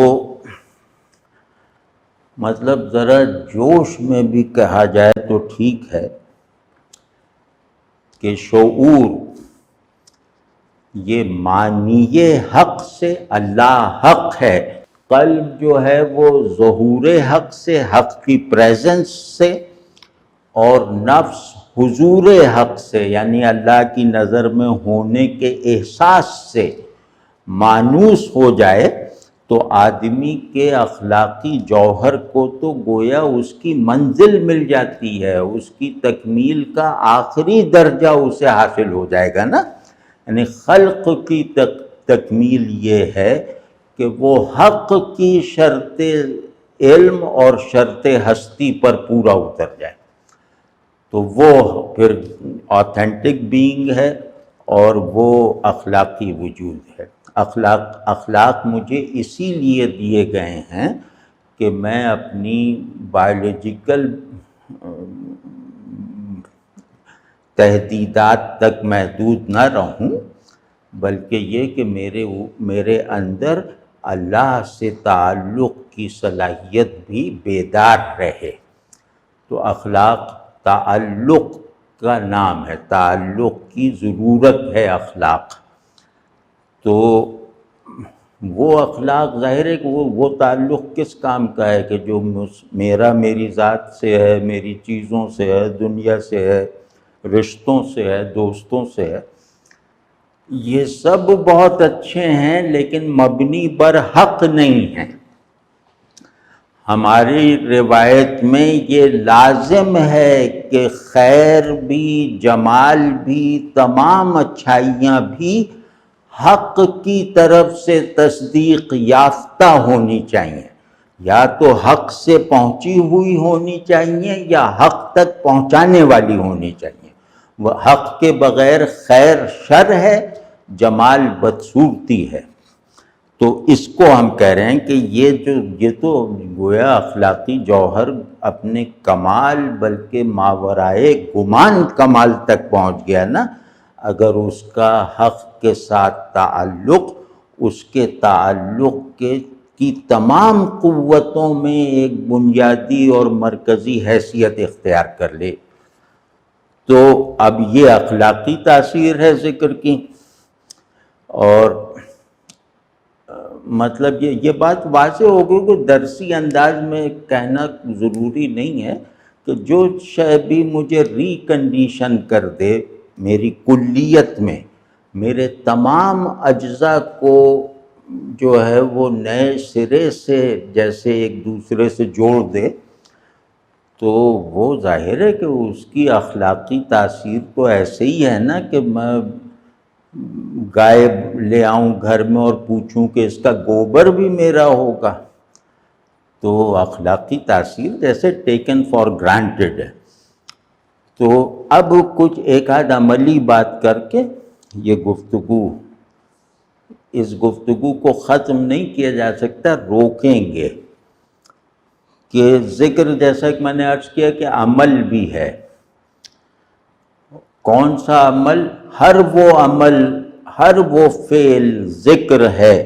مطلب ذرا جوش میں بھی کہا جائے تو ٹھیک ہے کہ شعور یہ معنی حق سے اللہ حق ہے، قلب جو ہے وہ ظہور حق سے، حق کی پریزنس سے، اور نفس حضور حق سے یعنی اللہ کی نظر میں ہونے کے احساس سے مانوس ہو جائے تو آدمی کے اخلاقی جوہر کو تو گویا اس کی منزل مل جاتی ہے، اس کی تکمیل کا آخری درجہ اسے حاصل ہو جائے گا نا۔ یعنی خلق کی تکمیل یہ ہے کہ وہ حق کی شرط علم اور شرط ہستی پر پورا اتر جائے، تو وہ پھر آتھینٹک بینگ ہے اور وہ اخلاقی وجود ہے۔ اخلاق مجھے اسی لیے دیے گئے ہیں کہ میں اپنی بایولوجیکل تحدیدات تک محدود نہ رہوں، بلکہ یہ کہ میرے اندر اللہ سے تعلق کی صلاحیت بھی بیدار رہے۔ تو اخلاق تعلق کا نام ہے، تعلق کی ضرورت ہے اخلاق۔ تو وہ اخلاق ظاہر ہے کہ وہ تعلق کس کام کا ہے کہ جو میری ذات سے ہے، میری چیزوں سے ہے، دنیا سے ہے، رشتوں سے ہے، دوستوں سے ہے۔ یہ سب بہت اچھے ہیں لیکن مبنی بر حق نہیں ہیں۔ ہماری روایت میں یہ لازم ہے کہ خیر بھی، جمال بھی، تمام اچھائیاں بھی حق کی طرف سے تصدیق یافتہ ہونی چاہیے، یا تو حق سے پہنچی ہوئی ہونی چاہیے یا حق تک پہنچانے والی ہونی چاہیے۔ وہ حق کے بغیر خیر شر ہے، جمال بدصورتی ہے۔ تو اس کو ہم کہہ رہے ہیں کہ یہ تو گویا اخلاقی جوہر اپنے کمال بلکہ ماورائے گمان کمال تک پہنچ گیا نا، اگر اس کا حق کے ساتھ تعلق اس کے تعلق کی تمام قوتوں میں ایک بنیادی اور مرکزی حیثیت اختیار کر لے۔ تو اب یہ اخلاقی تاثیر ہے ذکر کی، اور مطلب یہ بات واضح ہو گئی کہ درسی انداز میں کہنا ضروری نہیں ہے کہ جو شے بھی مجھے ریکنڈیشن کر دے میری کلیت میں، میرے تمام اجزاء کو جو ہے وہ نئے سرے سے جیسے ایک دوسرے سے جوڑ دے، تو وہ ظاہر ہے کہ اس کی اخلاقی تاثیر تو ایسے ہی ہے نا کہ میں گائے لے آؤں گھر میں اور پوچھوں کہ اس کا گوبر بھی میرا ہوگا، تو اخلاقی تاثیر جیسے ٹیکن فار گرانٹیڈ ہے۔ تو اب کچھ ایک آدھ عملی بات کر کے یہ اس گفتگو کو ختم نہیں کیا جا سکتا، روکیں گے کہ ذکر جیسا کہ میں نے عرض کیا کہ عمل بھی ہے۔ کون سا عمل؟ ہر وہ فعل ذکر ہے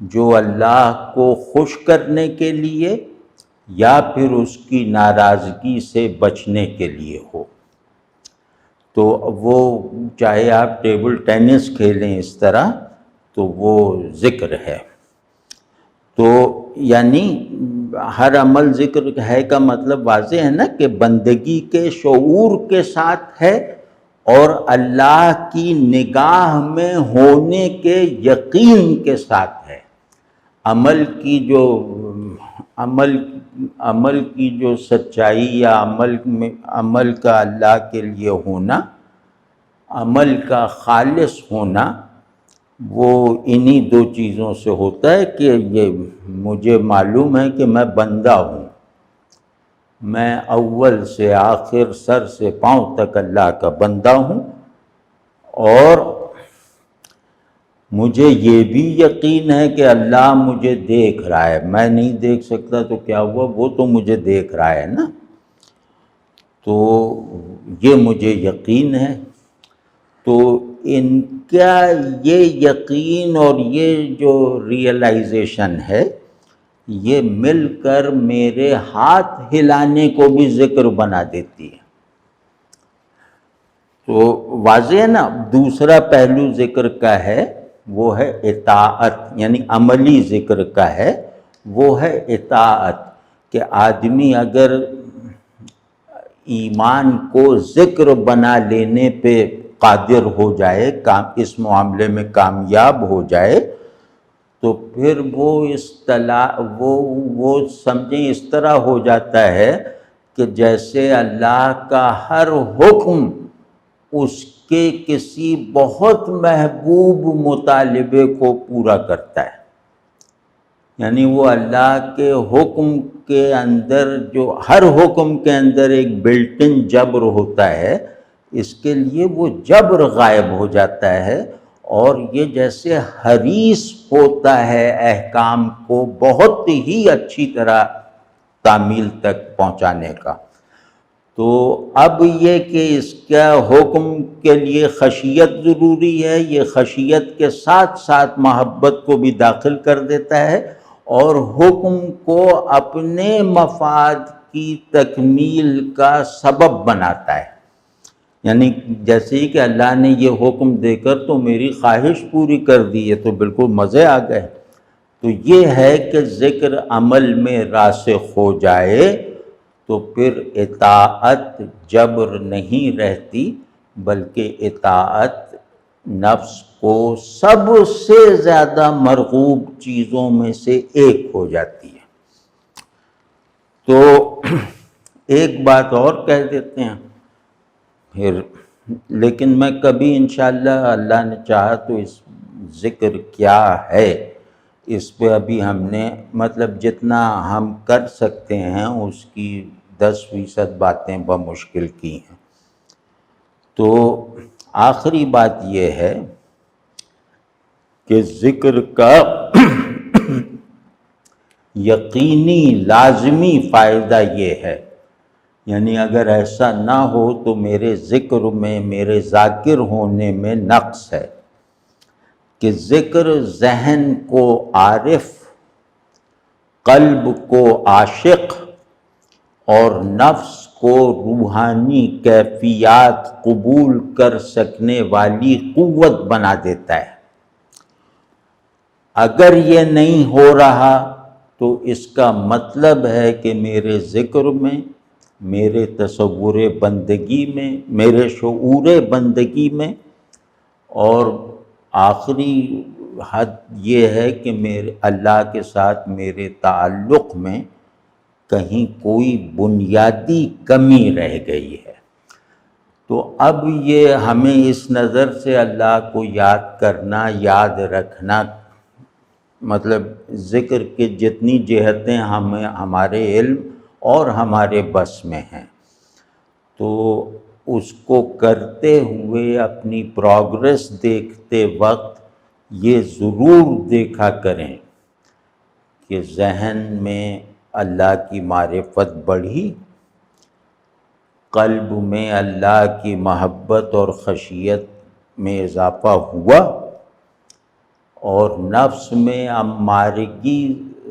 جو اللہ کو خوش کرنے کے لیے یا پھر اس کی ناراضگی سے بچنے کے لیے ہو۔ تو وہ چاہے آپ ٹیبل ٹینس کھیلیں اس طرح، تو وہ ذکر ہے۔ تو یعنی ہر عمل ذکر ہے کا مطلب واضح ہے نا کہ بندگی کے شعور کے ساتھ ہے اور اللہ کی نگاہ میں ہونے کے یقین کے ساتھ ہے۔ عمل کی جو سچائی یا عمل کا اللہ کے لیے ہونا، عمل کا خالص ہونا، وہ انہی دو چیزوں سے ہوتا ہے کہ یہ مجھے معلوم ہے کہ میں بندہ ہوں، میں اول سے آخر سر سے پاؤں تک اللہ کا بندہ ہوں، اور مجھے یہ بھی یقین ہے کہ اللہ مجھے دیکھ رہا ہے۔ میں نہیں دیکھ سکتا تو کیا ہوا، وہ تو مجھے دیکھ رہا ہے نا۔ تو یہ مجھے یقین ہے۔ تو ان کا یہ یقین اور یہ جو ریئلائزیشن ہے، یہ مل کر میرے ہاتھ ہلانے کو بھی ذکر بنا دیتی ہے۔ تو واضح ہے نا، دوسرا پہلو ذکر کا ہے وہ ہے اطاعت، یعنی عملی ذکر کا ہے وہ ہے اطاعت، کہ آدمی اگر ایمان کو ذکر بنا لینے پہ قادر ہو جائے، اس معاملے میں کامیاب ہو جائے، تو پھر وہ سمجھیں اس طرح ہو جاتا ہے کہ جیسے اللہ کا ہر حکم اس کے کسی بہت محبوب مطالبے کو پورا کرتا ہے۔ یعنی وہ اللہ کے حکم کے اندر، جو ہر حکم کے اندر ایک بلٹ ان جبر ہوتا ہے، اس کے لیے وہ جبر غائب ہو جاتا ہے، اور یہ جیسے حریص ہوتا ہے احکام کو بہت ہی اچھی طرح تعمیل تک پہنچانے کا۔ تو اب یہ کہ اس کا حکم کے لیے خشیت ضروری ہے، یہ خشیت کے ساتھ ساتھ محبت کو بھی داخل کر دیتا ہے، اور حکم کو اپنے مفاد کی تکمیل کا سبب بناتا ہے۔ یعنی جیسے ہی کہ اللہ نے یہ حکم دے کر تو میری خواہش پوری کر دی ہے، تو بالکل مزے آ گئے۔ تو یہ ہے کہ ذکر عمل میں راسخ ہو جائے تو پھر اطاعت جبر نہیں رہتی، بلکہ اطاعت نفس کو سب سے زیادہ مرغوب چیزوں میں سے ایک ہو جاتی ہے۔ تو ایک بات اور کہہ دیتے ہیں پھر، لیکن میں کبھی انشاءاللہ اللہ نے چاہا تو اس ذکر کیا ہے اس پہ ابھی ہم نے مطلب جتنا ہم کر سکتے ہیں اس کی 10% باتیں بمشکل کی ہیں۔ تو آخری بات یہ ہے کہ ذکر کا یقینی لازمی فائدہ یہ ہے، یعنی اگر ایسا نہ ہو تو میرے ذکر میں، میرے ذاکر ہونے میں نقص ہے، کہ ذکر ذہن کو عارف، قلب کو عاشق اور نفس کو روحانی کیفیات قبول کر سکنے والی قوت بنا دیتا ہے۔ اگر یہ نہیں ہو رہا تو اس کا مطلب ہے کہ میرے ذکر میں، میرے تصور بندگی میں، میرے شعور بندگی میں، اور آخری حد یہ ہے کہ میرے اللہ کے ساتھ میرے تعلق میں کہیں کوئی بنیادی کمی رہ گئی ہے۔ تو اب یہ ہمیں اس نظر سے اللہ کو یاد کرنا، یاد رکھنا، مطلب ذکر کی جتنی جہتیں ہمارے علم اور ہمارے بس میں ہیں، تو اس کو کرتے ہوئے اپنی پروگرس دیکھتے وقت یہ ضرور دیکھا کریں کہ ذہن میں اللہ کی معرفت بڑھی، قلب میں اللہ کی محبت اور خشیت میں اضافہ ہوا، اور نفس میں امارگی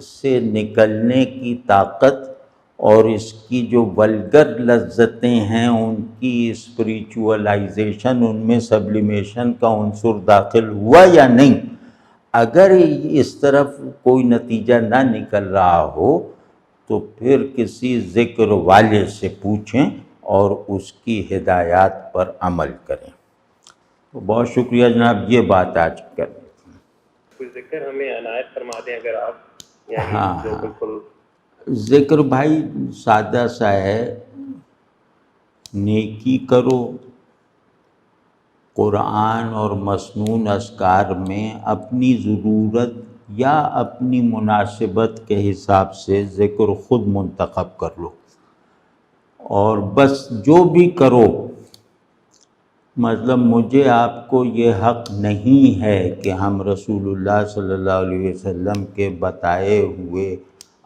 سے نکلنے کی طاقت اور اس کی جو ولگر لذتیں ہیں ان کی اسپریچولائزیشن، ان میں سبلیمیشن کا عنصر داخل ہوا یا نہیں۔ اگر اس طرف کوئی نتیجہ نہ نکل رہا ہو تو پھر کسی ذکر والے سے پوچھیں اور اس کی ہدایات پر عمل کریں۔ تو بہت شکریہ جناب، یہ بات آج کر کوئی ذکر ہمیں عنایت فرما دیں اگر آپ، یعنی ہاں جو بالکل ذکر بھائی سادہ سا ہے، نیکی کرو، قرآن اور مسنون اذکار میں اپنی ضرورت یا اپنی مناسبت کے حساب سے ذکر خود منتخب کر لو، اور بس جو بھی کرو، مطلب مجھے آپ کو یہ حق نہیں ہے کہ ہم رسول اللہ صلی اللہ علیہ وسلم کے بتائے ہوئے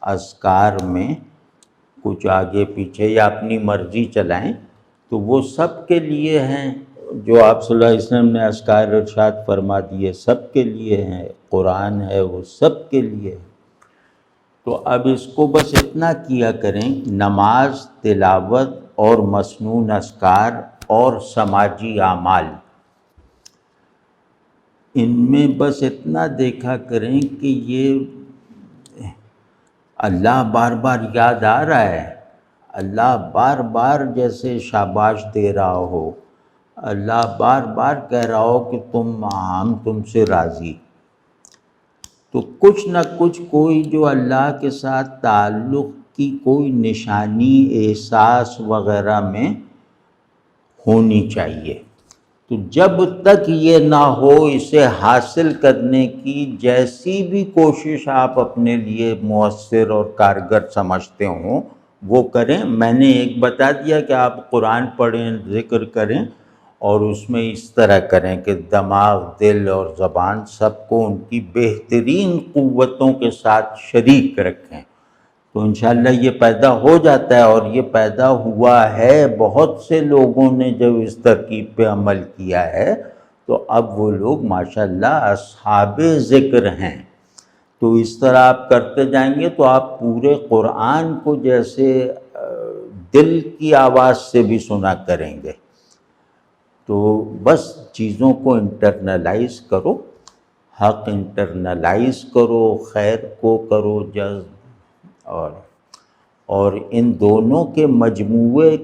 اذکار میں کچھ آگے پیچھے یا اپنی مرضی چلائیں، تو وہ سب کے لیے ہیں۔ جو آپ صلی اللہ علیہ وسلم نے اذکار ارشاد فرما دیے سب کے لیے ہیں، قرآن ہے وہ سب کے لیے ہے۔ تو اب اس کو بس اتنا کیا کریں، نماز، تلاوت اور مسنون اذکار اور سماجی اعمال، ان میں بس اتنا دیکھا کریں کہ یہ اللہ بار بار یاد آ رہا ہے، اللہ بار بار جیسے شاباش دے رہا ہو، اللہ بار بار کہہ رہا ہو کہ ہم تم سے راضی، تو کچھ نہ کچھ کوئی جو اللہ کے ساتھ تعلق کی کوئی نشانی احساس وغیرہ میں ہونی چاہیے۔ تو جب تک یہ نہ ہو، اسے حاصل کرنے کی جیسی بھی کوشش آپ اپنے لیے مؤثر اور کارگر سمجھتے ہوں وہ کریں۔ میں نے ایک بتا دیا کہ آپ قرآن پڑھیں، ذکر کریں، اور اس میں اس طرح کریں کہ دماغ، دل اور زبان سب کو ان کی بہترین قوتوں کے ساتھ شریک رکھیں، تو انشاءاللہ یہ پیدا ہو جاتا ہے، اور یہ پیدا ہوا ہے۔ بہت سے لوگوں نے جب اس ترکیب پہ عمل کیا ہے تو اب وہ لوگ ماشاءاللہ اصحاب ذکر ہیں۔ تو اس طرح آپ کرتے جائیں گے تو آپ پورے قرآن کو جیسے دل کی آواز سے بھی سنا کریں گے۔ تو بس چیزوں کو انٹرنلائز کرو، حق انٹرنلائز کرو، خیر کو کرو جذب، اور ان دونوں کے مجموعے،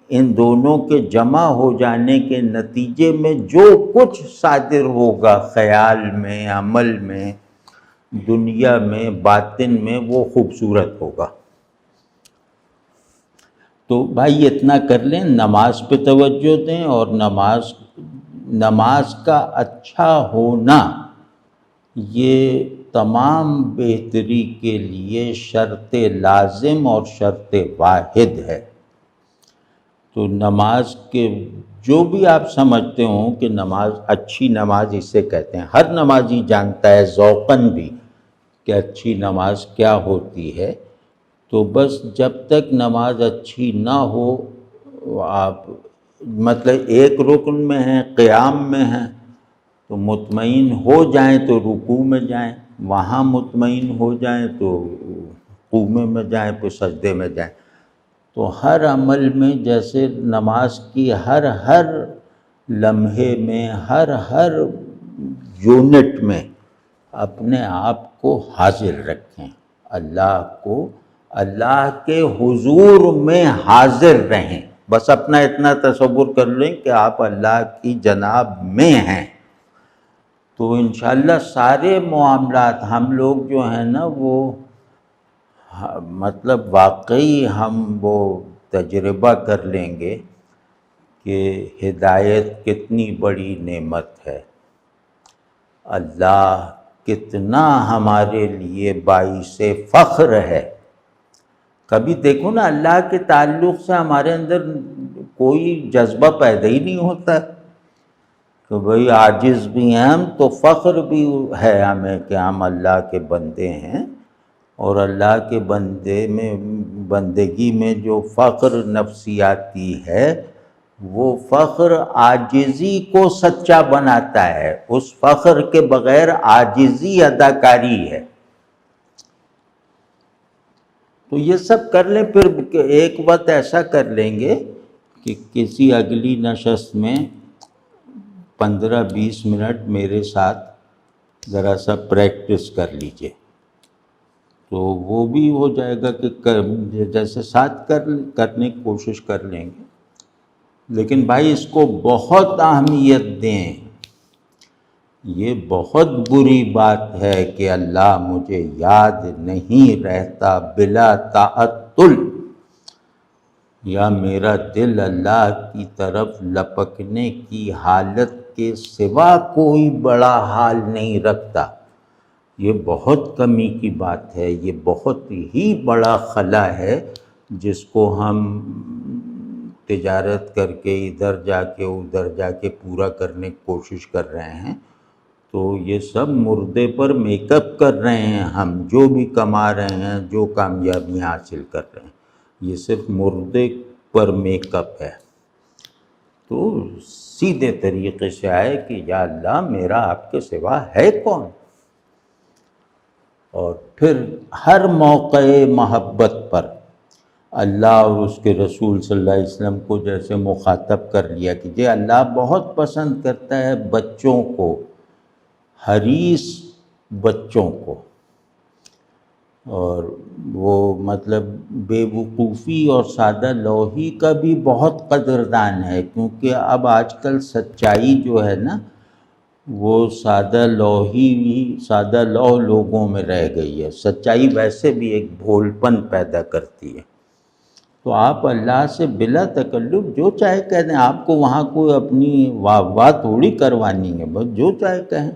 ان دونوں کے جمع ہو جانے کے نتیجے میں جو کچھ صادر ہوگا خیال میں، عمل میں، دنیا میں، باطن میں، وہ خوبصورت ہوگا۔ تو بھائی اتنا کر لیں، نماز پہ توجہ دیں، اور نماز کا اچھا ہونا یہ تمام بہتری کے لیے شرط لازم اور شرط واحد ہے۔ تو نماز کے جو بھی آپ سمجھتے ہوں کہ نماز، اچھی نماز اسے کہتے ہیں، ہر نمازی جانتا ہے ذوقاً بھی کہ اچھی نماز کیا ہوتی ہے۔ تو بس جب تک نماز اچھی نہ ہو، آپ مطلب ایک رکن میں ہیں، قیام میں ہیں، تو مطمئن ہو جائیں تو رکوع میں جائیں، وہاں مطمئن ہو جائیں تو قومے میں جائیں، پھر سجدے میں جائیں۔ تو ہر عمل میں جیسے نماز کی ہر لمحے میں، ہر یونٹ میں اپنے آپ کو حاضر رکھیں، اللہ کے حضور میں حاضر رہیں۔ بس اپنا اتنا تصور کر لیں کہ آپ اللہ کی جناب میں ہیں، تو انشاءاللہ سارے معاملات، ہم لوگ جو ہیں نا وہ مطلب واقعی ہم وہ تجربہ کر لیں گے کہ ہدایت کتنی بڑی نعمت ہے، اللہ کتنا ہمارے لیے باعث فخر ہے۔ کبھی دیکھو نا، اللہ کے تعلق سے ہمارے اندر کوئی جذبہ پیدا ہی نہیں ہوتا کہ بھئی عاجز بھی ہیں ہم، تو فخر بھی ہے ہمیں کہ ہم اللہ کے بندے ہیں، اور اللہ کے بندگی میں جو فخر نفسیاتی ہے، وہ فخر عاجزی کو سچا بناتا ہے، اس فخر کے بغیر عاجزی اداکاری ہے۔ تو یہ سب کر لیں، پھر ایک وقت ایسا کر لیں گے کہ کسی اگلی نشست میں 15-20 منٹ میرے ساتھ ذرا سا پریکٹس کر لیجئے، تو وہ بھی ہو جائے گا کہ جیسے ساتھ کرنے کی کوشش کر لیں گے۔ لیکن بھائی اس کو بہت اہمیت دیں، یہ بہت بری بات ہے کہ اللہ مجھے یاد نہیں رہتا بلا تعطل، یا میرا دل اللہ کی طرف لپکنے کی حالت کے سوا کوئی بڑا حال نہیں رکھتا۔ یہ بہت کمی کی بات ہے، یہ بہت ہی بڑا خلا ہے جس کو ہم تجارت کر کے ادھر جا کے ادھر جا کے پورا کرنے کی کوشش کر رہے ہیں۔ تو یہ سب مردے پر میک اپ کر رہے ہیں ہم، جو بھی کما رہے ہیں، جو کامیابیاں حاصل کر رہے ہیں، یہ صرف مردے پر میک اپ ہے۔ تو سیدھے طریقے سے آئے کہ یا اللہ میرا آپ کے سوا ہے کون؟ اور پھر ہر موقع محبت پر اللہ اور اس کے رسول صلی اللہ علیہ وسلم کو جیسے مخاطب کر لیا کہ یہ اللہ بہت پسند کرتا ہے بچوں کو، حریص بچوں کو، اور وہ مطلب بے وقوفی اور سادہ لوحی کا بھی بہت قدردان ہے، کیونکہ اب آج کل سچائی جو ہے نا وہ سادہ لوح لوگوں میں رہ گئی ہے۔ سچائی ویسے بھی ایک بھولپن پیدا کرتی ہے، تو آپ اللہ سے بلا تکلف جو چاہے کہہ دیں، آپ کو وہاں کوئی اپنی واہ تھوڑی کروانی ہے، بس جو چاہے کہیں۔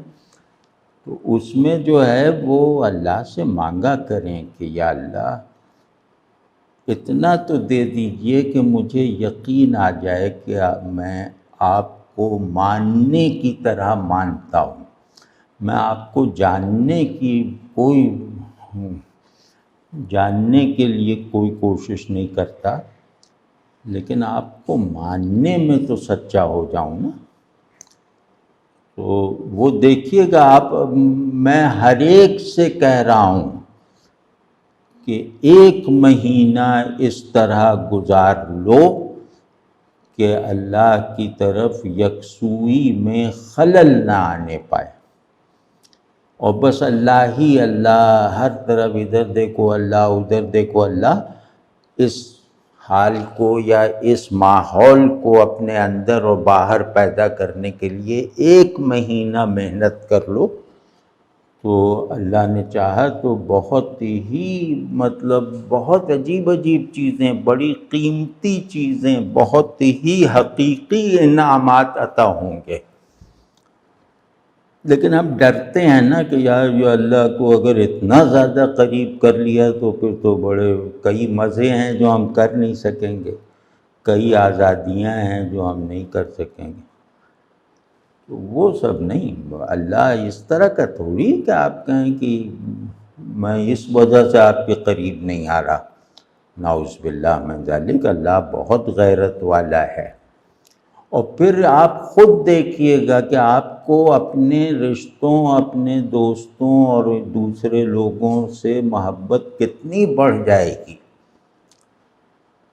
تو اس میں جو ہے وہ اللہ سے مانگا کریں کہ یا اللہ اتنا تو دے دیجئے کہ مجھے یقین آ جائے کہ میں آپ کو ماننے کی طرح مانتا ہوں، میں آپ کو جاننے کے لیے کوئی کوشش نہیں کرتا، لیکن آپ کو ماننے میں تو سچا ہو جاؤں نا۔ تو وہ دیکھیے گا آپ، میں ہر ایک سے کہہ رہا ہوں کہ 1 مہینہ اس طرح گزار لو کہ اللہ کی طرف یکسوئی میں خلل نہ آنے پائے، اور بس اللہ ہی اللہ، ہر طرف ادھر دیکھو اللہ ادھر دیکھو اللہ، اس حال کو یا اس ماحول کو اپنے اندر اور باہر پیدا کرنے کے لیے 1 مہینہ محنت کر لو، تو اللہ نے چاہا تو بہت ہی بہت عجیب چیزیں، بڑی قیمتی چیزیں، بہت ہی حقیقی انعامات عطا ہوں گے۔ لیکن ہم ڈرتے ہیں نا کہ یار یہ اللہ کو اگر اتنا زیادہ قریب کر لیا تو پھر تو کئی مزے ہیں جو ہم کر نہیں سکیں گے، کئی آزادیاں ہیں جو ہم نہیں کر سکیں گے۔ تو وہ سب نہیں، اللہ اس طرح کا تھوڑی کہ آپ کہیں کہ میں اس وجہ سے آپ کے قریب نہیں آ رہا، نعوذ باللہ من ذالک۔ اللہ بہت غیرت والا ہے۔ اور پھر آپ خود دیکھیے گا کہ آپ کو اپنے رشتوں، اپنے دوستوں اور دوسرے لوگوں سے محبت کتنی بڑھ جائے گی۔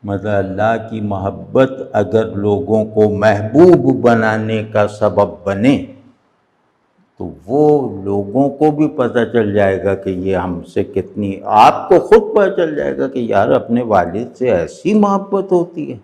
اللہ کی محبت اگر لوگوں کو محبوب بنانے کا سبب بنے تو وہ لوگوں کو بھی پتہ چل جائے گا کہ یہ ہم سے کتنی، آپ کو خود پتہ چل جائے گا کہ یار اپنے والد سے ایسی محبت ہوتی ہے۔